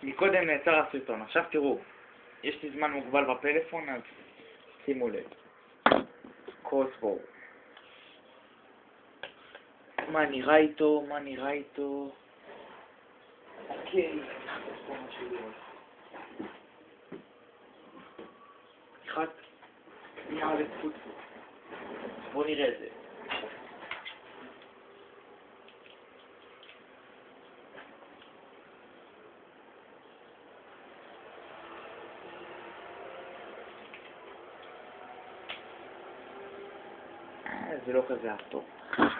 מקודם נעצר הסרטון, עכשיו תראו, יש לי זמן מוגבל בפלאפון, אז שימו לב. קרוסבו. מה נראה איתו? אוקיי. אחד. נראה לצפות. בואו נראה את זה. זה לא כזה טוב.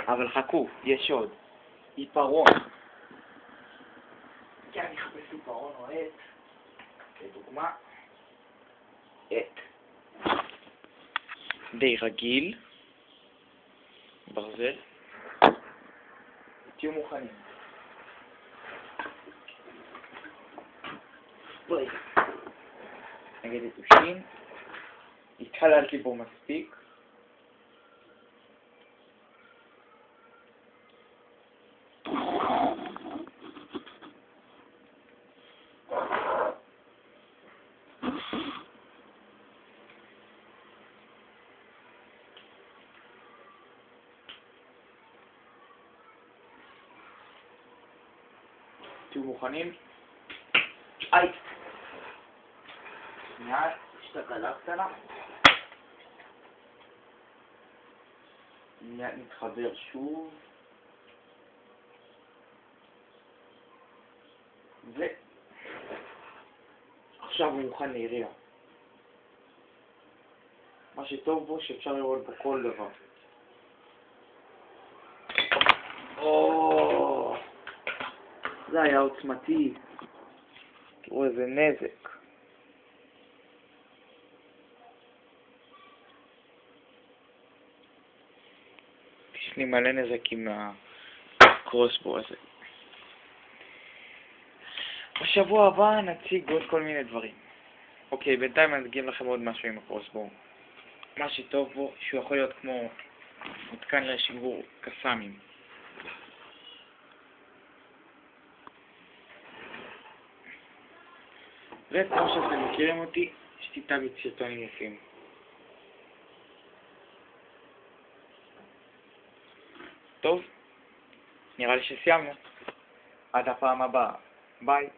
אבל חכו, יש עוד. עיפרון. כן, אני אחפש עיפרון או עט. לדוגמה, עט. די רגיל. ברזל. תהיו מוכנים. ספרי. נגד יתושים. התחללתי בו מספיק. תהיו מוכנים? איי! שנייה, יש תקלה קטנה. נתחבר שוב. עכשיו הוא מוכן לירייה. מה שטוב בו שאפשר לראות בו כל דבר. זה היה עוצמתי. תראו איזה נזק. יש לי מלא נזקים מהקרוסבו הזה. בשבוע הבא נציג עוד כל מיני דברים. אוקיי, בינתיים אני אגיד לכם עוד משהו עם הקרוסבו. מה שטוב בו שהוא יכול להיות כמו מותקן לשיגור קסאמים. וכמו שאתם מכירים אותי, יש לי תמיד סרטונים יפים. טוב, נראה לי שסיימנו. עד הפעם הבאה. ביי.